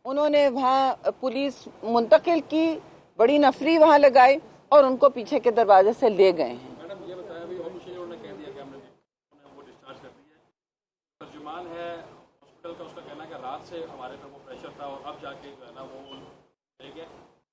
انہوں نے وہاں پولیس منتقل کی, بڑی نفری وہاں لگائی اور ان کو پیچھے کے دروازے سے لے گئے ہیں. میڈم یہ بتایا بھی انہوں نے کہہ دیا کہ ہم نے وہ ڈسچارج کر دی ہے. ترجمان ہے ہاسپٹل کا, اس کا کہنا ہے کہ رات سے ہمارے پہ وہ پریشر تھا اور اب جا کے جو ہے نا وہ لے گئے.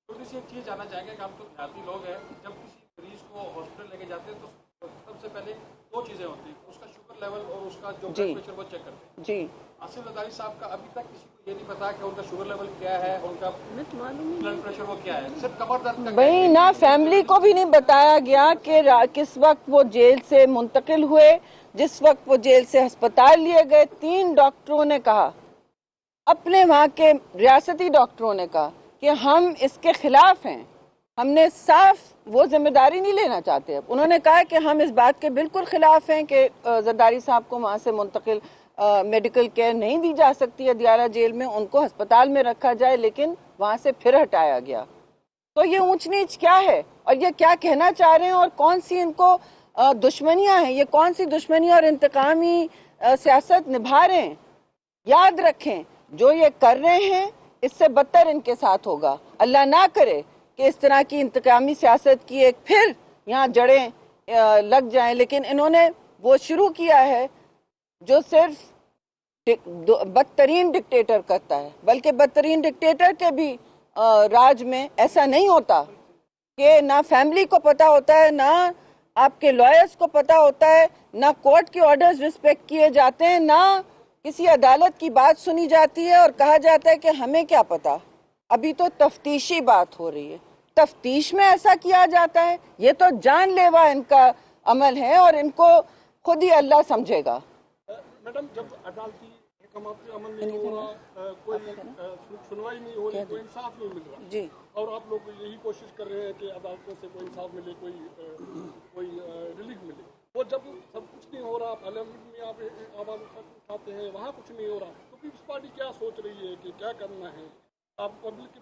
تھوڑی سی ایک چیز جاننا چاہیں گے کہ ہم تو دیہاتی لوگ ہیں, جب کسی مریض کو ہاسپٹل لے کے جاتے ہیں تو سب سے پہلے دو چیزیں ہوتی ہیں, اس کا شوگر لیول اور اس کا جو بلڈ پریشر وہ چیک کرتے ہیں. جی, آصف زرداری صاحب کا ابھی تک کسی کو یہ نہیں پتا کہ ان کا شوگر لیول کیا ہے, ان کا بلڈ پریشر وہ کیا ہے, صرف کمر درد کا. بھائی نہ فیملی کو بھی نہیں بتایا گیا کہ کس وقت وہ جیل سے منتقل ہوئے, جس وقت وہ جیل سے ہسپتال لیے گئے. 3 ڈاکٹروں نے کہا, اپنے وہاں کے ریاستی ڈاکٹروں نے کہا کہ ہم اس کے خلاف ہیں, ہم نے صاف وہ ذمہ داری نہیں لینا چاہتے. اب انہوں نے کہا کہ ہم اس بات کے بالکل خلاف ہیں کہ زرداری صاحب کو وہاں سے منتقل میڈیکل کیئر نہیں دی جا سکتی ہے دیالہ جیل میں, ان کو ہسپتال میں رکھا جائے, لیکن وہاں سے پھر ہٹایا گیا. تو یہ اونچ نیچ کیا ہے اور یہ کیا کہنا چاہ رہے ہیں اور کون سی ان کو دشمنیاں ہیں, یہ کون سی دشمنی اور انتقامی سیاست نبھا رہے ہیں. یاد رکھیں جو یہ کر رہے ہیں اس سے بدتر ان کے ساتھ ہوگا. اللہ نہ کرے کہ اس طرح کی انتقامی سیاست کی ایک پھر یہاں جڑیں لگ جائیں, لیکن انہوں نے وہ شروع کیا ہے جو صرف بدترین ڈکٹیٹر کرتا ہے. بلکہ بدترین ڈکٹیٹر کے بھی راج میں ایسا نہیں ہوتا کہ نہ فیملی کو پتا ہوتا ہے, نہ آپ کے لائرز کو پتا ہوتا ہے, نہ کورٹ کے آرڈرز رسپیکٹ کیے جاتے ہیں, نہ کسی عدالت کی بات سنی جاتی ہے اور کہا جاتا ہے کہ ہمیں کیا پتا. ابھی تو تفتیشی بات ہو رہی ہے, تفتیش میں ایسا کیا جاتا ہے. یہ تو جان لیوا ان کا عمل ہے اور ان کو خود ہی اللہ سمجھے گا. میڈم جب عدالتی عمل نہیں ہو رہا, کوئی سنوائی نہیں ہو رہی, کوئی انصاف نہیں مل رہا جی, اور آپ لوگ یہی کوشش کر رہے ہیں کہ عدالتوں سے کوئی انصاف ملے, کوئی ریلیف ملے, وہ جب سب کچھ نہیں ہو رہا, پارلیمنٹ میں آپ آواز اٹھاتے ہیں, وہاں کچھ نہیں ہو رہا, تو پیپلز پارٹی کیا سوچ رہی ہے کہ کیا کرنا ہے؟ آپ پبلک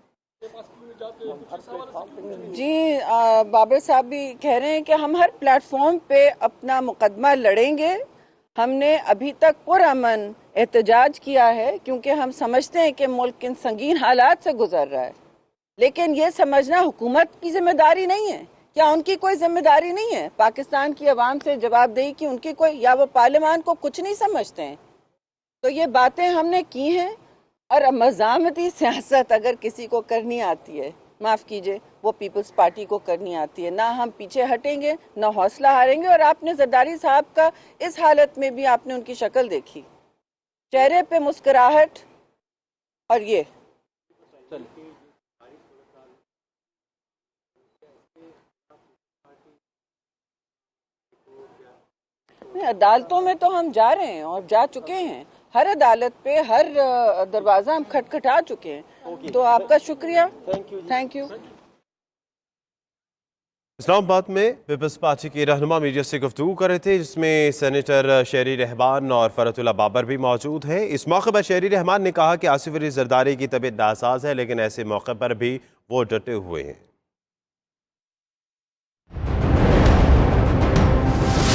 کے پاس کیوں نہیں جاتے, کچھ اس حوالے سے کیوں نہیں؟ جی, بابر صاحب بھی کہہ رہے ہیں کہ ہم ہر پلیٹ فارم پہ اپنا مقدمہ لڑیں گے. ہم نے ابھی تک پرامن احتجاج کیا ہے کیونکہ ہم سمجھتے ہیں کہ ملک ان سنگین حالات سے گزر رہا ہے. لیکن یہ سمجھنا حکومت کی ذمہ داری نہیں ہے. کیا ان کی کوئی ذمہ داری نہیں ہے پاکستان کی عوام سے جواب دہی کی؟ ان کی کوئی, یا وہ پارلیمان کو کچھ نہیں سمجھتے ہیں؟ تو یہ باتیں ہم نے کی ہیں. اور مزاحمتی سیاست اگر کسی کو کرنی آتی ہے, معاف کیجئے, وہ پیپلز پارٹی کو کرنی آتی ہے. نہ ہم پیچھے ہٹیں گے, نہ حوصلہ ہاریں گے. اور آپ نے زرداری صاحب کا اس حالت میں بھی آپ نے ان کی شکل دیکھی, چہرے پہ مسکراہٹ, اور یہ عدالتوں میں تو ہم جا رہے ہیں اور جا چکے ہیں. ہر عدالت پہ ہر دروازہ ہم کھٹکھٹا چکے ہیں. تو آپ کا شکریہ. Thank you. اسلام آباد میں پیپلز پارٹی کی رہنما میڈیا سے گفتگو کر رہے تھے, جس میں سینیٹر شہری رحمان اور فرحت اللہ بابر بھی موجود ہیں. اس موقع پر شہری رحمان نے کہا کہ آصف علی زرداری کی طبیعت ناساز ہے, لیکن ایسے موقع پر بھی وہ ڈٹے ہوئے ہیں.